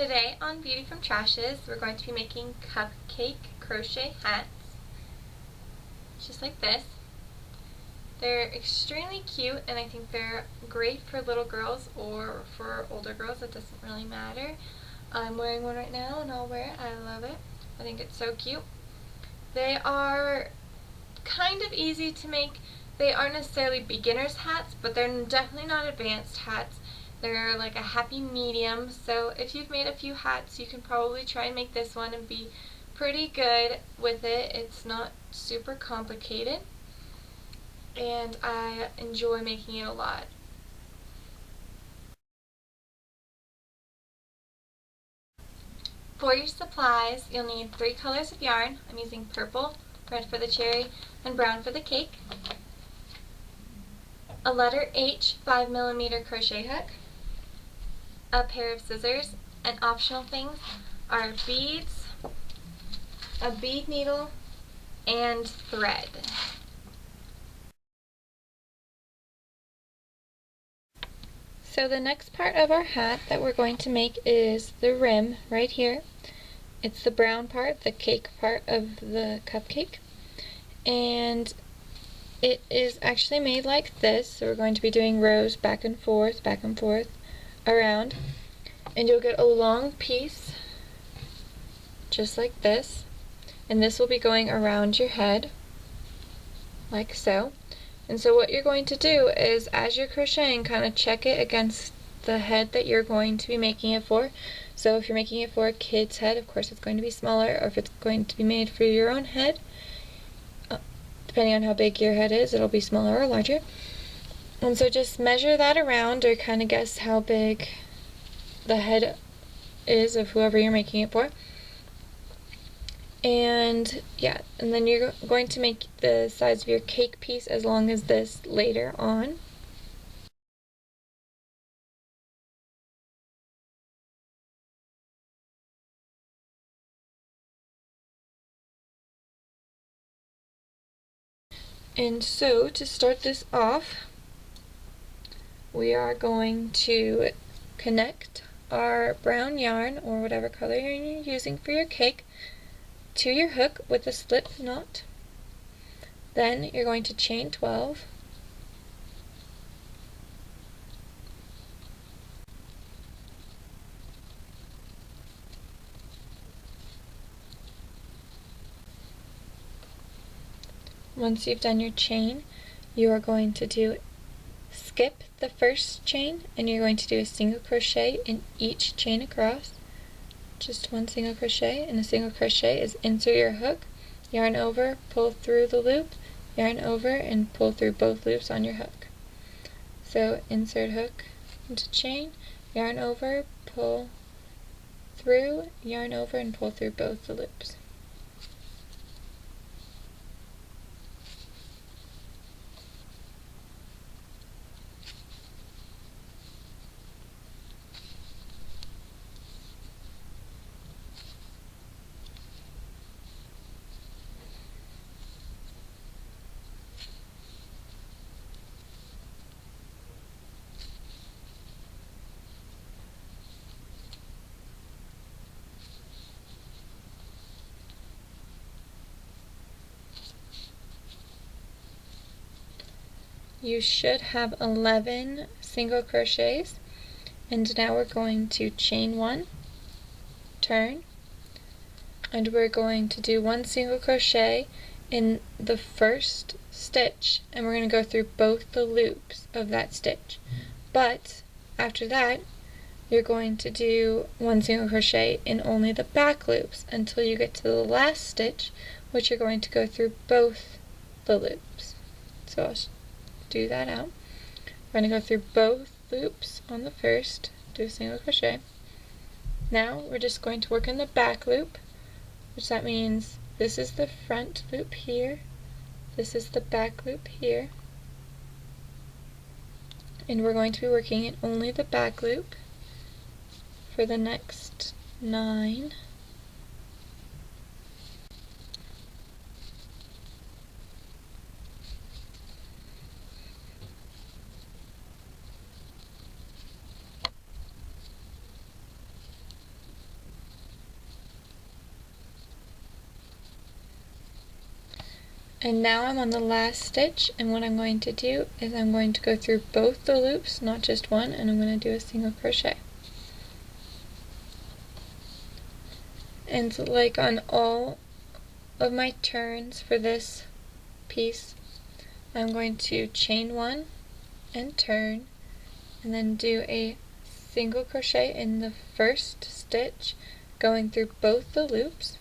Today on Beauty from Trashes, we're going to be making cupcake crochet hats, just like this. They're extremely cute, and I think they're great for little girls or for older girls. It doesn't really matter. I'm wearing one right now, and I'll wear it. I love it. I think it's so cute. They are kind of easy to make. They aren't necessarily beginner's hats, but they're definitely not advanced hats. They're like a happy medium, so if you've made a few hats, you can probably try and make this one and be pretty good with it. It's not super complicated, and I enjoy making it a lot. For your supplies, you'll need 3 colors of yarn. I'm using purple, red for the cherry, and brown for the cake. A letter H 5mm crochet hook, a pair of scissors, and optional things are beads, a bead needle, and thread. So the next part of our hat that we're going to make is the rim right here. It's the brown part, the cake part of the cupcake, and it is actually made like this. So we're going to be doing rows back and forth around, and you'll get a long piece just like this, and this will be going around your head like so. And so what you're going to do is, as you're crocheting, kind of check it against the head that you're going to be making it for. So if you're making it for a kid's head, of course it's going to be smaller, or if it's going to be made for your own head, depending on how big your head is, it'll be smaller or larger. And so just measure that around, or kind of guess how big the head is of whoever you're making it for. And yeah, and then you're going to make the size of your cake piece as long as this later on. And so to start this off, we are going to connect our brown yarn, or whatever color you're using for your cake, to your hook with a slip knot. Then you're going to chain 12. Once you've done your chain, you are going to skip the first chain, and you're going to do a single crochet in each chain across. Just one single crochet, and a single crochet is insert your hook, yarn over, pull through the loop, yarn over, and pull through both loops on your hook. So insert hook into chain, yarn over, pull through, yarn over, and pull through both the loops. You should have 11 single crochets, and now we're going to chain 1, turn, and we're going to do 1 single crochet in the first stitch, and we're going to go through both the loops of that stitch. But after that, you're going to do 1 single crochet in only the back loops until you get to the last stitch, which you're going to go through both the loops. So I'll do that out. We're going to go through both loops on the first, do a single crochet. Now we're just going to work in the back loop, which that means this is the front loop here, this is the back loop here, and we're going to be working in only the back loop for the next 9. And now I'm on the last stitch, and what I'm going to do is I'm going to go through both the loops, not just one, and I'm going to do a single crochet. And like on all of my turns for this piece, I'm going to chain one and turn, and then do a single crochet in the first stitch, going through both the loops.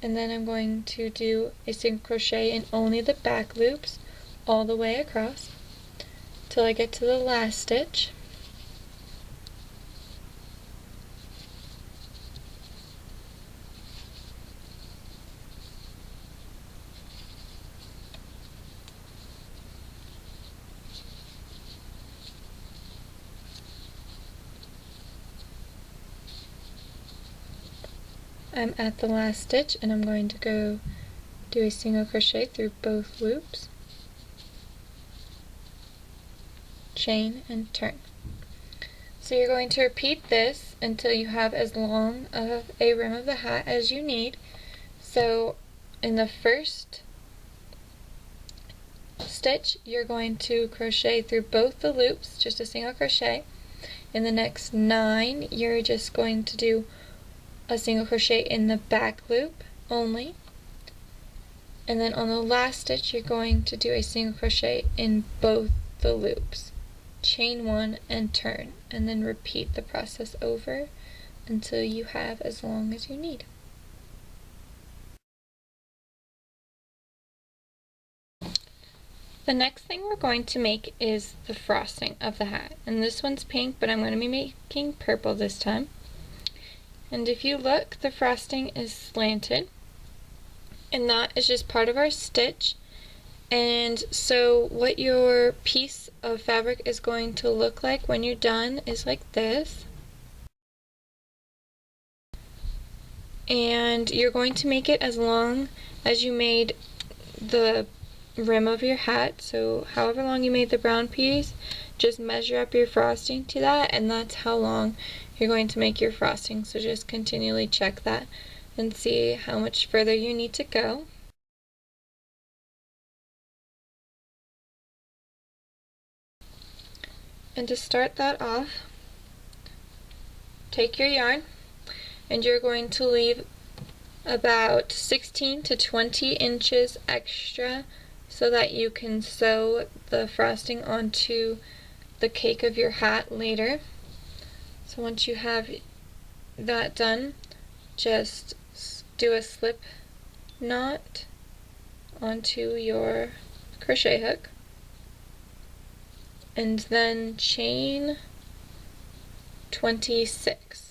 And then I'm going to do a single crochet in only the back loops all the way across till I get to the last stitch. I'm at the last stitch, and I'm going to go do a single crochet through both loops, chain, and turn. So you're going to repeat this until you have as long of a rim of the hat as you need. So in the first stitch, you're going to crochet through both the loops, just a single crochet. In the next 9, you're just going to do a single crochet in the back loop only, and then on the last stitch you're going to do a single crochet in both the loops, chain one and turn, and then repeat the process over until you have as long as you need. The next thing we're going to make is the frosting of the hat, and this one's pink, but I'm going to be making purple this time. And if you look, the frosting is slanted, and that is just part of our stitch. And so what your piece of fabric is going to look like when you're done is like this. And you're going to make it as long as you made the rim of your hat. So however long you made the brown piece, just measure up your frosting to that, and that's how long you're going to make your frosting. So just continually check that and see how much further you need to go. And to start that off, take your yarn, and you're going to leave about 16 to 20 inches extra so that you can sew the frosting onto the cake of your hat later. So once you have that done, just do a slip knot onto your crochet hook, and then chain 26.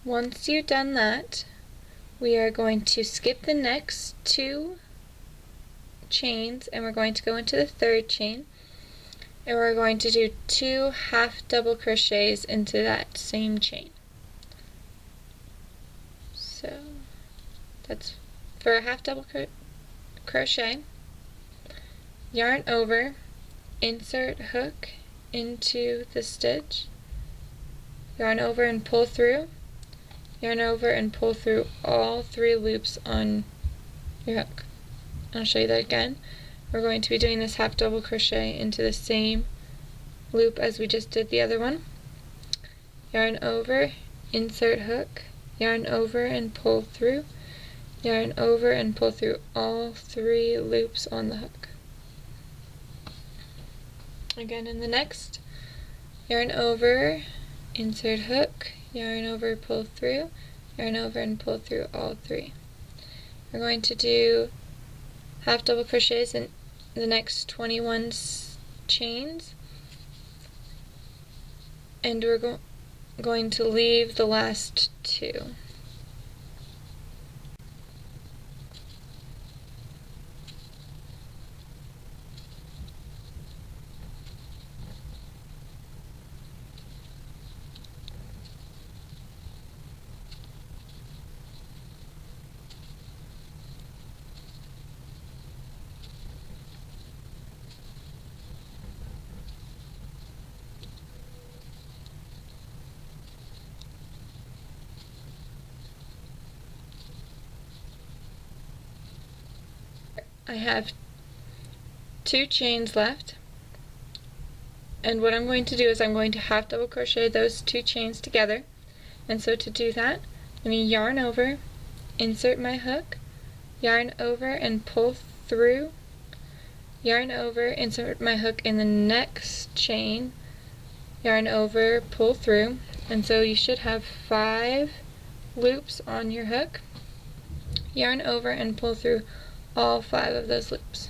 Once you've done that, we are going to skip the next 2 chains, and we're going to go into the 3rd chain, and we're going to do 2 half double crochets into that same chain. So that's for a half double crochet, yarn over, insert hook into the stitch, yarn over and pull through, yarn over and pull through all 3 loops on your hook. I'll show you that again. We're going to be doing this half double crochet into the same loop as we just did the other one. Yarn over, insert hook, yarn over and pull through, yarn over and pull through all 3 loops on the hook. Again in the next, yarn over, insert hook, yarn over, pull through, yarn over and pull through all 3. We're going to do half double crochets in the next 21 chains, and we're going to leave the last 2. I have 2 chains left, and what I'm going to do is I'm going to half double crochet those 2 chains together. And so to do that, I'm going to yarn over, insert my hook, yarn over and pull through, yarn over, insert my hook in the next chain, yarn over, pull through, and so you should have 5 loops on your hook. Yarn over and pull through all 5 of those loops.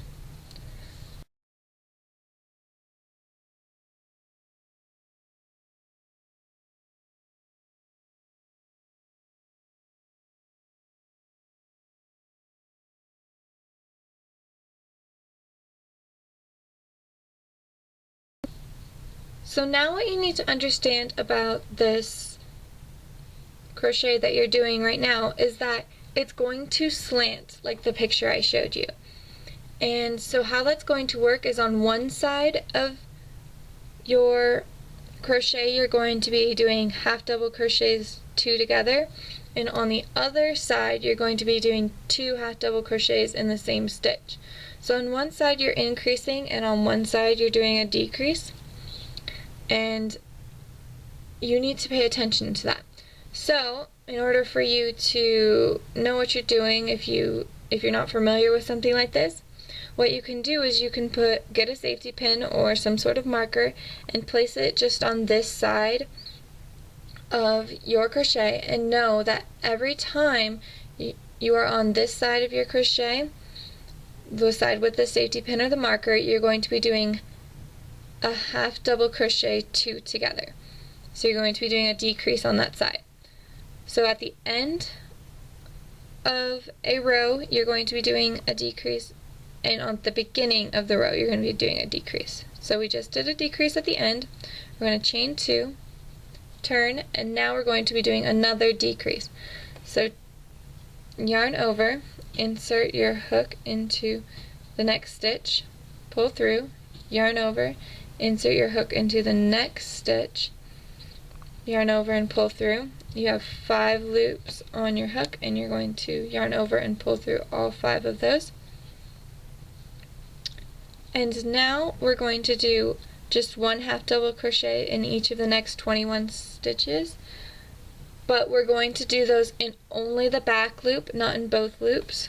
So now what you need to understand about this crochet that you're doing right now is that it's going to slant like the picture I showed you. And so how that's going to work is on one side of your crochet you're going to be doing half double crochets 2 together, and on the other side you're going to be doing 2 half double crochets in the same stitch. So on one side you're increasing and on one side you're doing a decrease, and you need to pay attention to that. So in order for you to know what you're doing, if you're not familiar with something like this, what you can do is you can get a safety pin or some sort of marker and place it just on this side of your crochet, and know that every time you are on this side of your crochet, the side with the safety pin or the marker, you're going to be doing a half double crochet 2 together. So you're going to be doing a decrease on that side. So at the end of a row you're going to be doing a decrease, and on the beginning of the row you're going to be doing a decrease. So we just did a decrease at the end. We're going to chain 2, turn, and now we're going to be doing another decrease. So yarn over, insert your hook into the next stitch, pull through, yarn over, insert your hook into the next stitch, yarn over and pull through. You have 5 loops on your hook, and you're going to yarn over and pull through all 5 of those. And now we're going to do just 1 half double crochet in each of the next 21 stitches, but we're going to do those in only the back loop, not in both loops.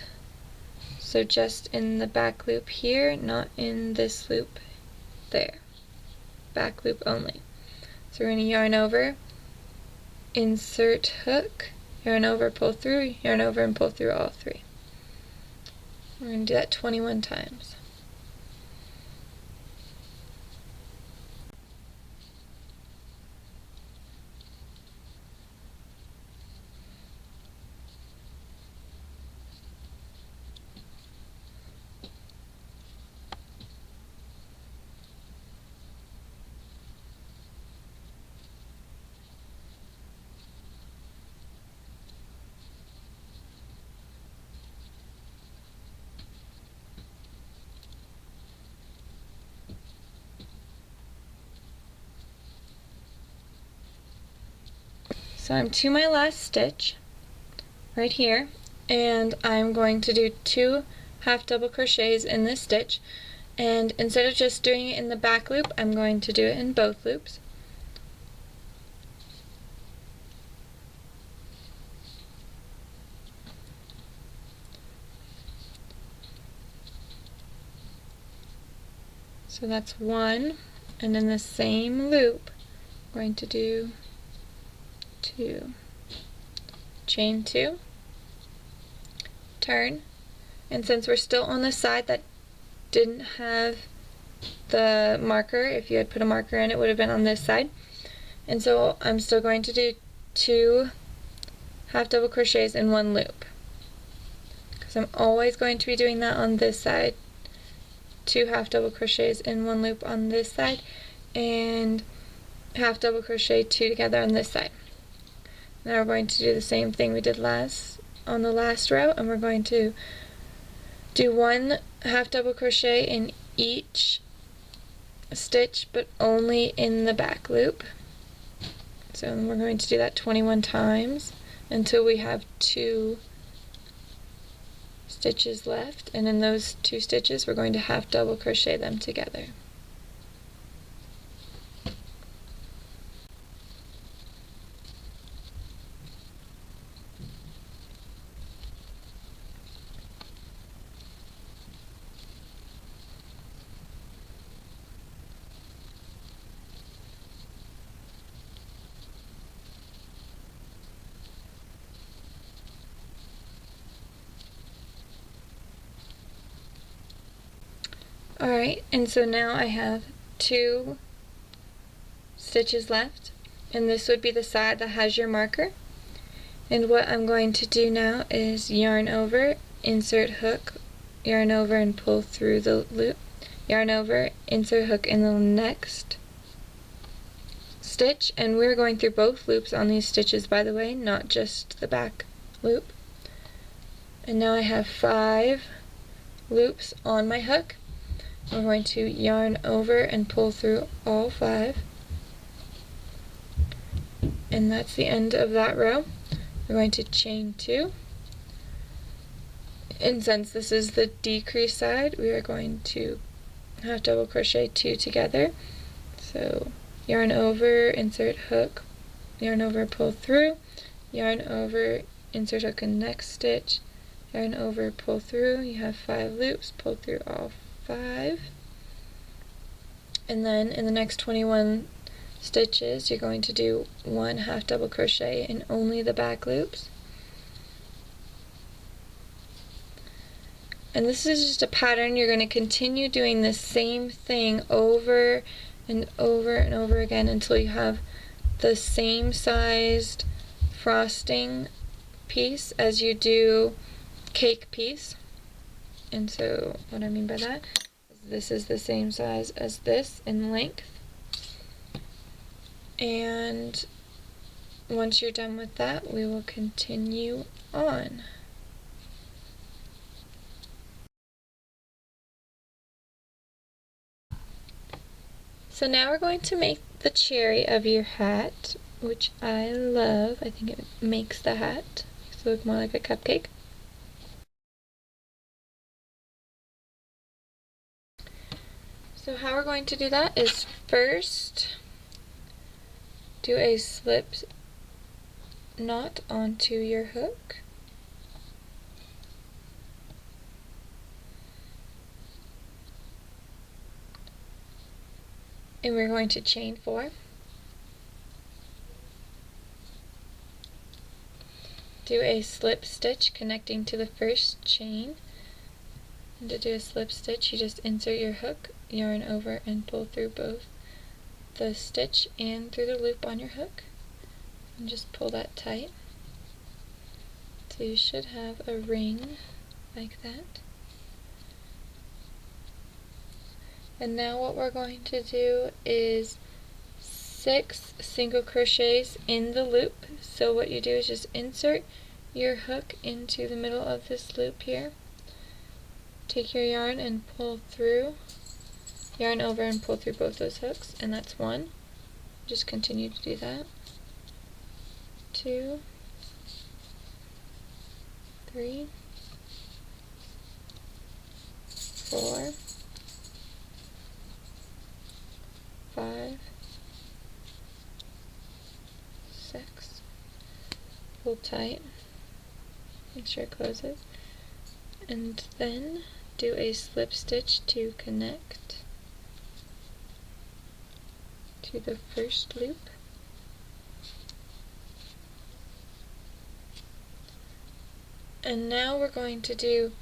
So just in the back loop here, not in this loop there. Back loop only. So we're going to yarn over, insert hook, yarn over, pull through, yarn over and pull through all 3. We're going to do that 21 times. So I'm to my last stitch right here, and I'm going to do 2 half double crochets in this stitch, and instead of just doing it in the back loop, I'm going to do it in both loops. So that's 1, and in the same loop I'm going to do 2, chain 2, turn, and since we're still on the side that didn't have the marker, if you had put a marker in it would have been on this side, and so I'm still going to do 2 half double crochets in 1 loop, because I'm always going to be doing that on this side. 2 half double crochets in 1 loop on this side, and half double crochet 2 together on this side. Now we're going to do the same thing we did on the last row, and we're going to do 1 half double crochet in each stitch, but only in the back loop. So we're going to do that 21 times until we have 2 stitches left, and in those 2 stitches we're going to half double crochet them together. Alright, and so now I have 2 stitches left, and this would be the side that has your marker. And what I'm going to do now is yarn over, insert hook, yarn over and pull through the loop, yarn over, insert hook in the next stitch, and we're going through both loops on these stitches, by the way, not just the back loop. And now I have 5 loops on my hook. We're going to yarn over and pull through all 5, and that's the end of that row. We're going to chain 2, and since this is the decrease side, we are going to half double crochet 2 together. So yarn over, insert hook, yarn over, pull through, yarn over, insert hook in next stitch, yarn over, pull through. You have 5 loops, pull through all 5, and then in the next 21 stitches you're going to do 1 half double crochet in only the back loops. And this is just a pattern. You're going to continue doing the same thing over and over and over again until you have the same sized frosting piece as you do cake piece. And so what I mean by that is this is the same size as this in length. And once you're done with that, we will continue on. So now we're going to make the cherry of your hat, which I love. I think it makes the hat look more like a cupcake. So how we're going to do that is first do a slip knot onto your hook. And we're going to chain 4. Do a slip stitch connecting to the first chain. And to do a slip stitch, you just insert your hook, yarn over, and pull through both the stitch and through the loop on your hook. And just pull that tight. So you should have a ring like that. And now what we're going to do is 6 single crochets in the loop. So what you do is just insert your hook into the middle of this loop here. Take your yarn and pull through, yarn over and pull through both those hooks, and that's 1. Just continue to do that. 2, 3, 4, 5, 6, pull tight, make sure it closes, and then do a slip stitch to connect to the first loop. And now we're going to do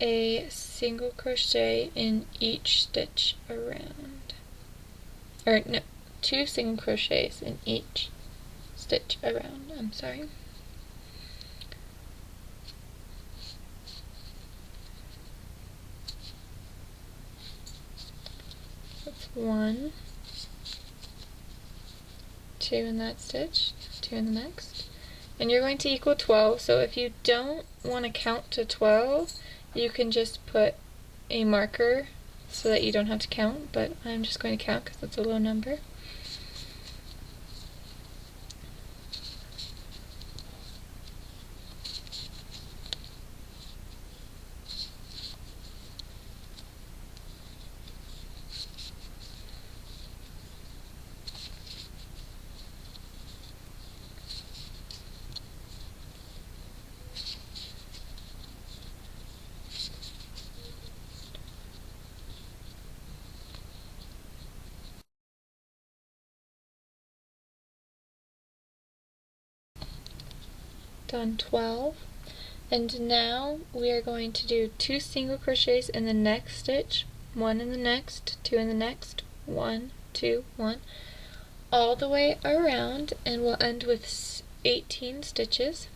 a single crochet in each stitch around. Or no, 2 single crochets in each stitch around, I'm sorry. That's 1, 2 in that stitch, 2 in the next. And you're going to equal 12, so if you don't want to count to 12, you can just put a marker so that you don't have to count, but I'm just going to count because it's a low number. done 12. And now we are going to do 2 single crochets in the next stitch, 1 in the next, 2 in the next, 1, 2, 1, all the way around, and we'll end with 18 stitches.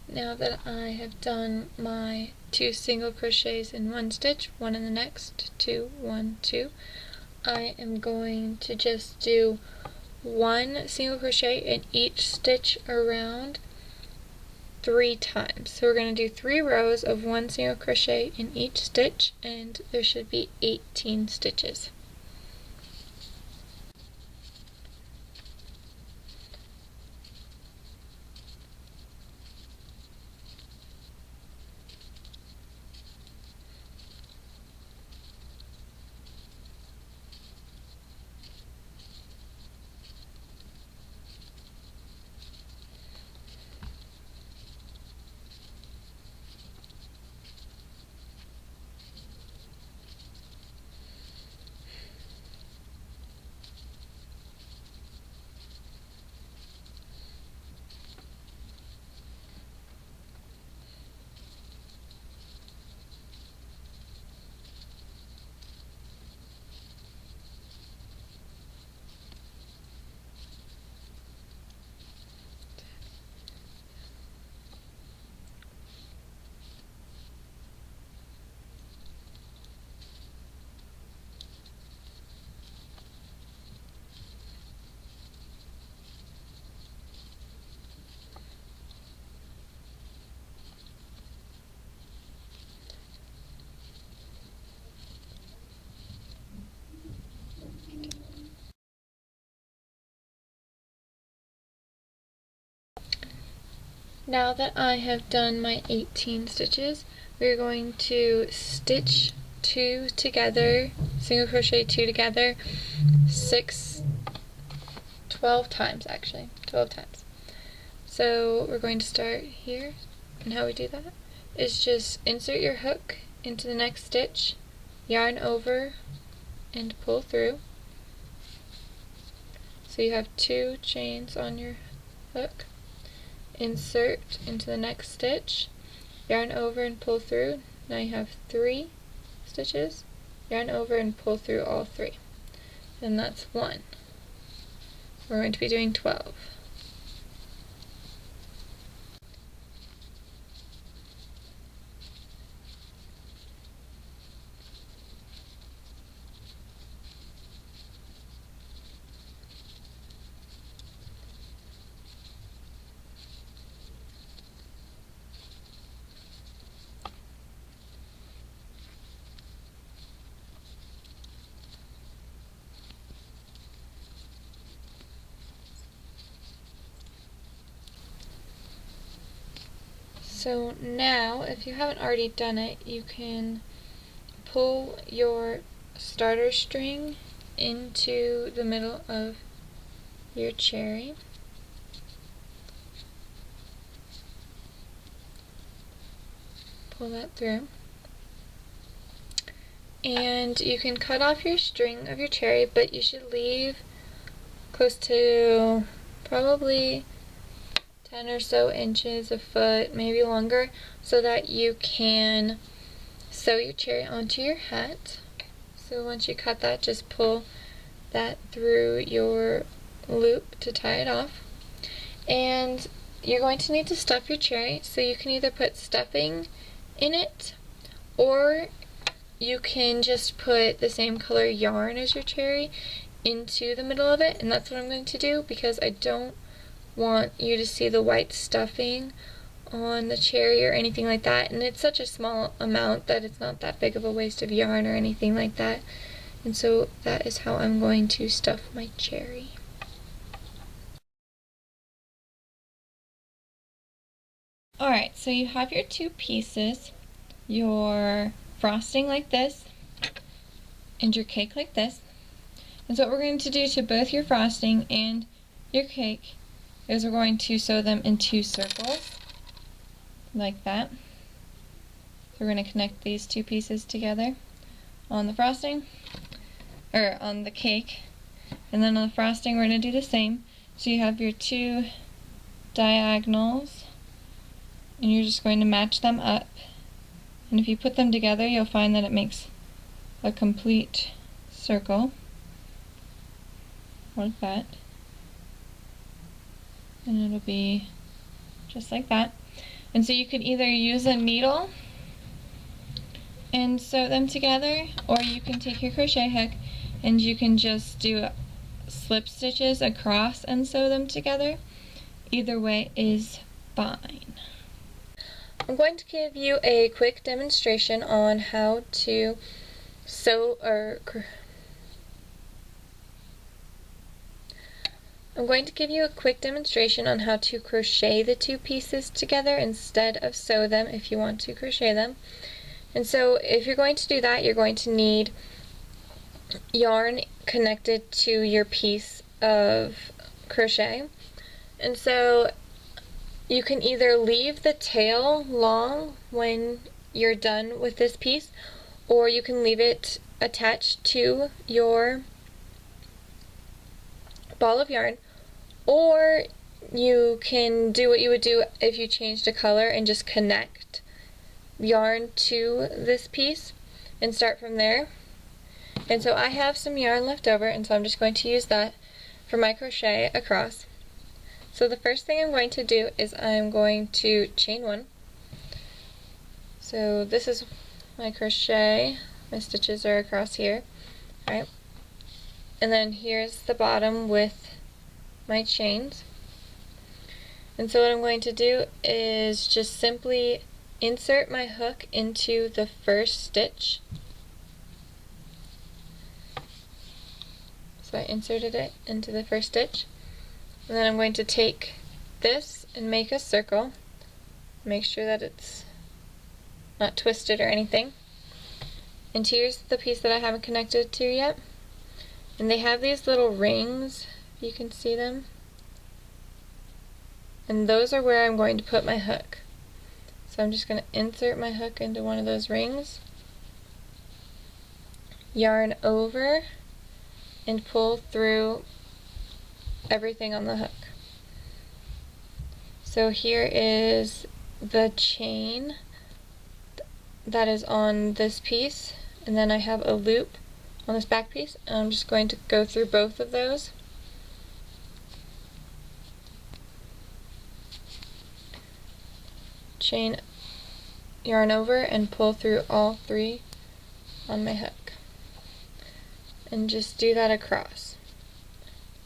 Now that I have done my 2 single crochets in one stitch, 1 in the next, 2, 1, 2, I am going to just do 1 single crochet in each stitch around 3 times. So we're going to do 3 rows of 1 single crochet in each stitch, and there should be 18 stitches. Now that I have done my 18 stitches, we're going to stitch 2 together, single crochet 2 together, 12 times actually, 12 times. So we're going to start here, and how we do that is just insert your hook into the next stitch, yarn over, and pull through. So you have 2 chains on your hook. Insert into the next stitch, yarn over and pull through. Now you have 3 stitches, yarn over and pull through all 3. And that's 1. We're going to be doing 12. So now, if you haven't already done it, you can pull your starter string into the middle of your cherry. Pull that through. And you can cut off your string of your cherry, but you should leave close to probably 10 or so inches, a foot, maybe longer, so that you can sew your cherry onto your hat. So once you cut that, just pull that through your loop to tie it off. And you're going to need to stuff your cherry, so you can either put stuffing in it, or you can just put the same color yarn as your cherry into the middle of it, and that's what I'm going to do because I don't want you to see the white stuffing on the cherry or anything like that, and it's such a small amount that it's not that big of a waste of yarn or anything like that. And so that is how I'm going to stuff my cherry. Alright, so you have your two pieces, your frosting like this, and your cake like this. And so what we're going to do to both your frosting and your cake is we're going to sew them into circles, like that. So we're going to connect these two pieces together on the frosting, or on the cake, and then on the frosting we're going to do the same. So you have your two diagonals, and you're just going to match them up. And if you put them together, you'll find that it makes a complete circle, like that. And it'll be just like that. And so you could either use a needle and sew them together, or you can take your crochet hook and you can just do slip stitches across and sew them together. Either way is fine. I'm going to give you a quick demonstration on how to sew I'm going to give you a quick demonstration on how to crochet the two pieces together instead of sew them if you want to crochet them. And so if you're going to do that, you're going to need yarn connected to your piece of crochet. And so you can either leave the tail long when you're done with this piece, or you can leave it attached to your ball of yarn, or you can do what you would do if you changed a color and just connect yarn to this piece and start from there. And so I have some yarn left over, and so I'm just going to use that for my crochet across. So the first thing I'm going to do is I'm going to chain one. So this is my crochet, my stitches are across here, right? And then here's the bottom with my chains. And so what I'm going to do is just simply insert my hook into the first stitch. So I inserted it into the first stitch. And then I'm going to take this and make a circle. Make sure that it's not twisted or anything. And here's the piece that I haven't connected to yet. And they have these little rings, if you can see them. And those are where I'm going to put my hook. So I'm just going to insert my hook into one of those rings, yarn over, and pull through everything on the hook. So here is the chain that is on this piece, and then I have a loop on this back piece, and I'm just going to go through both of those. Chain, yarn over, and pull through all three on my hook. And just do that across.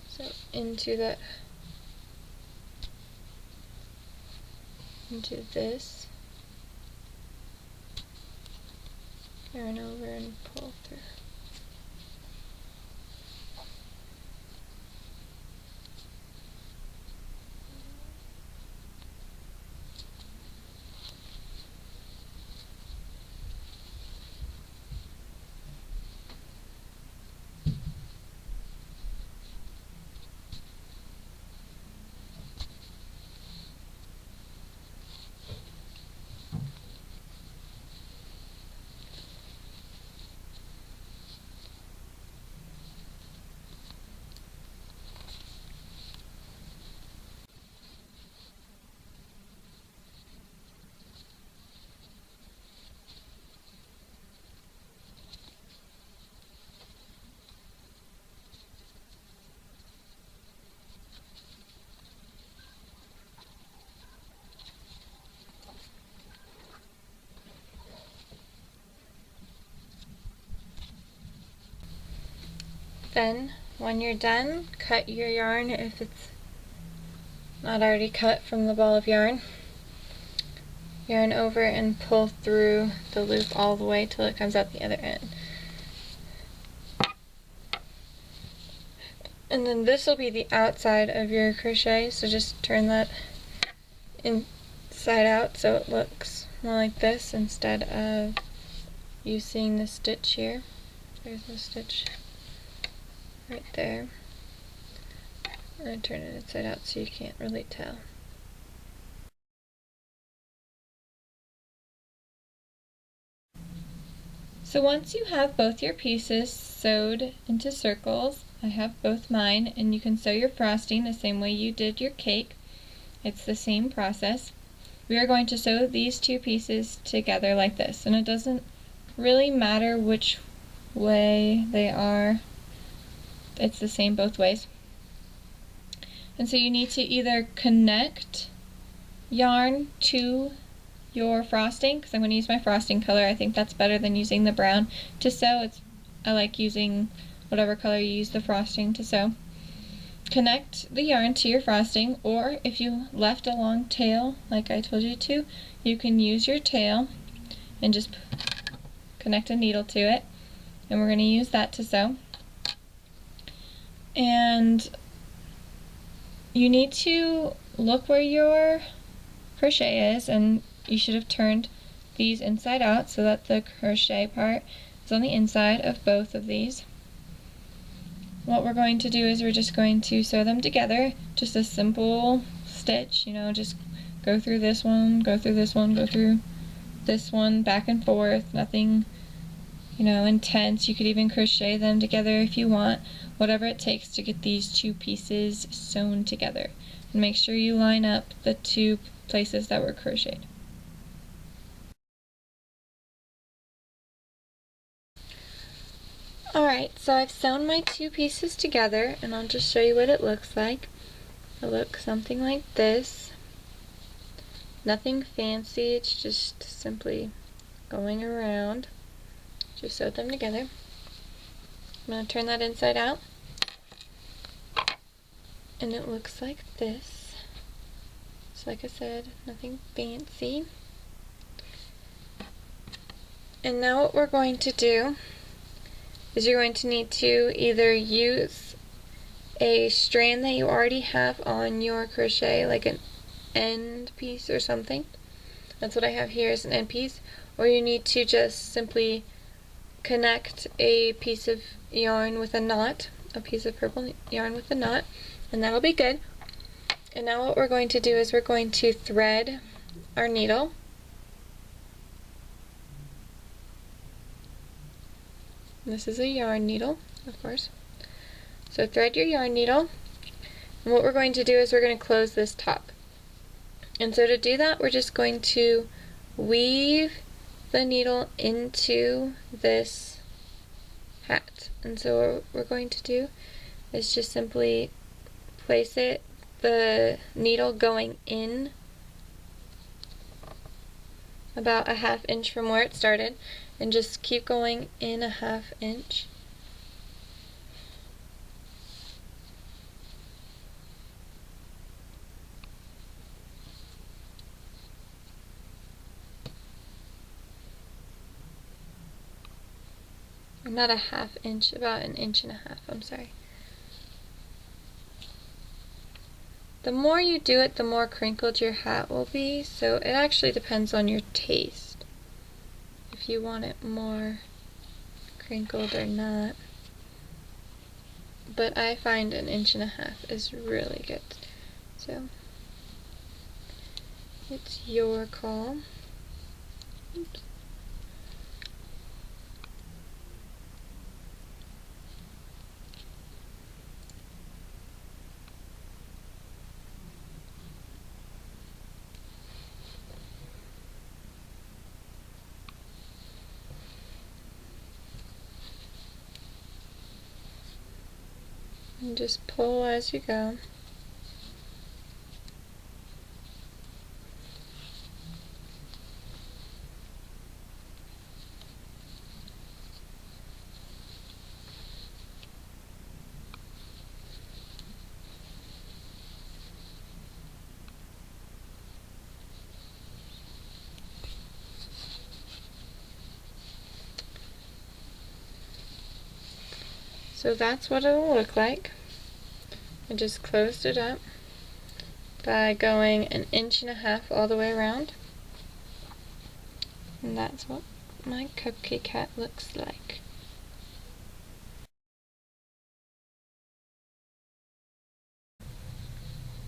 So into this, yarn over and pull through. Then, when you're done, cut your yarn if it's not already cut from the ball of yarn. Yarn over and pull through the loop all the way till it comes out the other end. And then this will be the outside of your crochet, so just turn that inside out so it looks more like this instead of you seeing the stitch here. There's the stitch right there. And I turn it inside out so you can't really tell. So once you have both your pieces sewed into circles, I have both mine, and you can sew your frosting the same way you did your cake. It's the same process. We are going to sew these two pieces together like this, and it doesn't really matter which way they are. It's the same both ways. And so you need to either connect yarn to your frosting, because I'm going to use my frosting color. I think that's better than using the brown to sew. I like using whatever color you use the frosting to sew. Connect the yarn to your frosting, or if you left a long tail like I told you to, you can use your tail and just connect a needle to it, and we're going to use that to sew. And you need to look where your crochet is, and you should have turned these inside out so that the crochet part is on the inside of both of these. What we're going to do is we're just going to sew them together, just a simple stitch, you know, just go through this one, go through this one, go through this one, back and forth, nothing, you know, intense. You could even crochet them together if you want, whatever it takes to get these two pieces sewn together. And make sure you line up the two places that were crocheted. Alright, so I've sewn my two pieces together, and I'll just show you what it looks like. It looks something like this. Nothing fancy, it's just simply going around. Just sewed them together. I'm going to turn that inside out, and it looks like this. So like I said, nothing fancy. And now what we're going to do is you're going to need to either use a strand that you already have on your crochet, like an end piece or something. That's what I have here, is an end piece. Or you need to just simply connect a piece of yarn with a knot, a piece of purple yarn with a knot, and that'll be good. And now what we're going to do is we're going to thread our needle. This is a yarn needle, of course. So thread your yarn needle, and what we're going to do is we're going to close this top. And so to do that, we're just going to weave the needle into this hat. And so what we're going to do is just simply place it, the needle going in about a ½ inch from where it started, and just keep going in a ½ inch. Not a ½ inch, about an inch and a half, I'm sorry. The more you do it, the more crinkled your hat will be, so it actually depends on your taste, if you want it more crinkled or not. But I find an inch and a half is really good. So it's your call. Oops. And just pull as you go. So that's what it'll look like. I just closed it up, by going 1.5 inches all the way around. And that's what my cupcake hat looks like.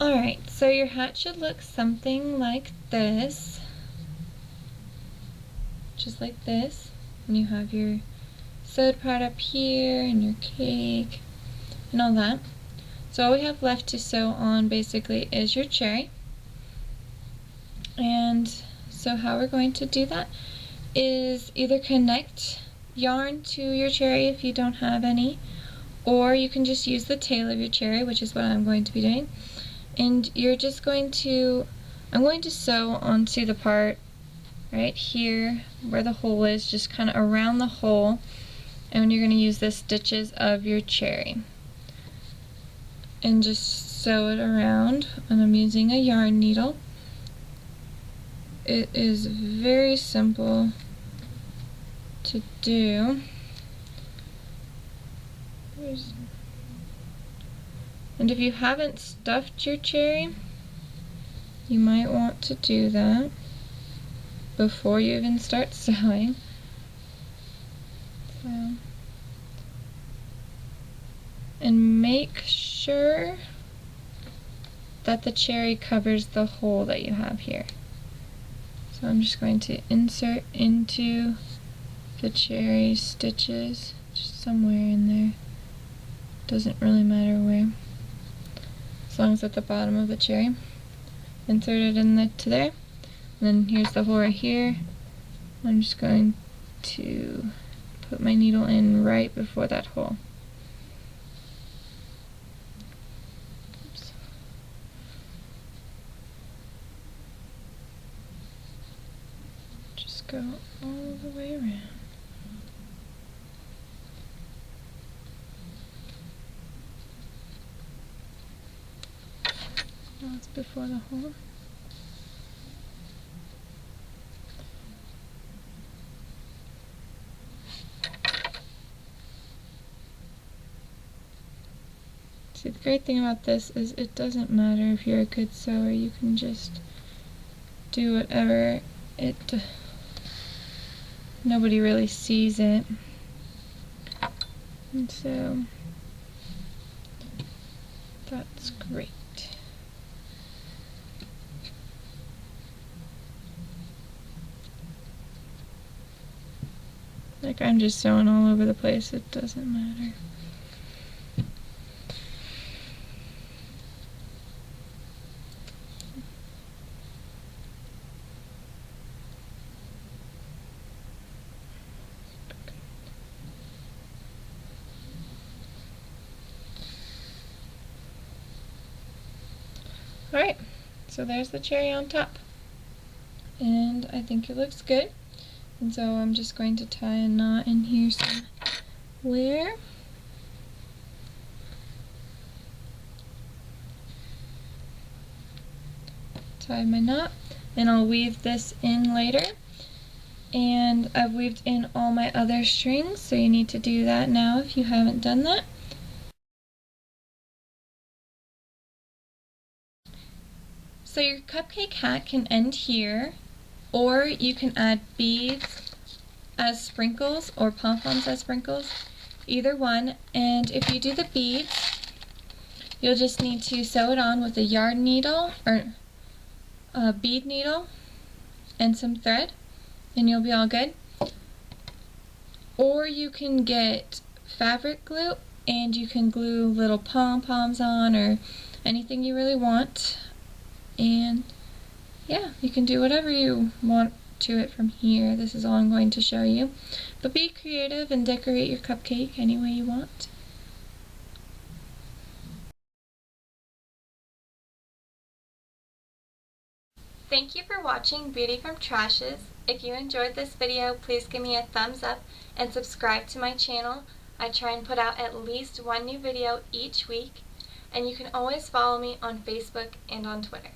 Alright, so your hat should look something like this. Just like this. And you have your sewed part up here and your cake and all that. So all we have left to sew on basically is your cherry. And so how we're going to do that is either connect yarn to your cherry if you don't have any, or you can just use the tail of your cherry, which is what I'm going to be doing. And you're just going to, I'm going to sew onto the part right here where the hole is, just kind of around the hole, and you're going to use the stitches of your cherry. And just sew it around, and I'm using a yarn needle. It is very simple to do. And if you haven't stuffed your cherry, you might want to do that before you even start sewing. So, and make sure that the cherry covers the hole that you have here. So I'm just going to insert into the cherry stitches, just somewhere in there. Doesn't really matter where, as long as at the bottom of the cherry. Insert it to there. And then here's the hole right here. I'm just going to put my needle in right before that hole. Oops. Just go all the way around. Now it's before the hole. See, the great thing about this is it doesn't matter if you're a good sewer, you can just do whatever. Nobody really sees it. And so that's great. Like, I'm just sewing all over the place, it doesn't matter. Alright, so there's the cherry on top. And I think it looks good. And so I'm just going to tie a knot in here somewhere. Tie my knot, and I'll weave this in later. And I've weaved in all my other strings, so you need to do that now if you haven't done that. So your cupcake hat can end here, or you can add beads as sprinkles or pom-poms as sprinkles, either one. And if you do the beads, you'll just need to sew it on with a yarn needle or a bead needle and some thread, and you'll be all good. Or you can get fabric glue and you can glue little pom-poms on or anything you really want. And yeah, you can do whatever you want to it from here. This is all I'm going to show you. But be creative and decorate your cupcake any way you want. Thank you for watching Beauty from Trashes. If you enjoyed this video, please give me a thumbs up and subscribe to my channel. I try and put out at least one new video each week. And you can always follow me on Facebook and on Twitter.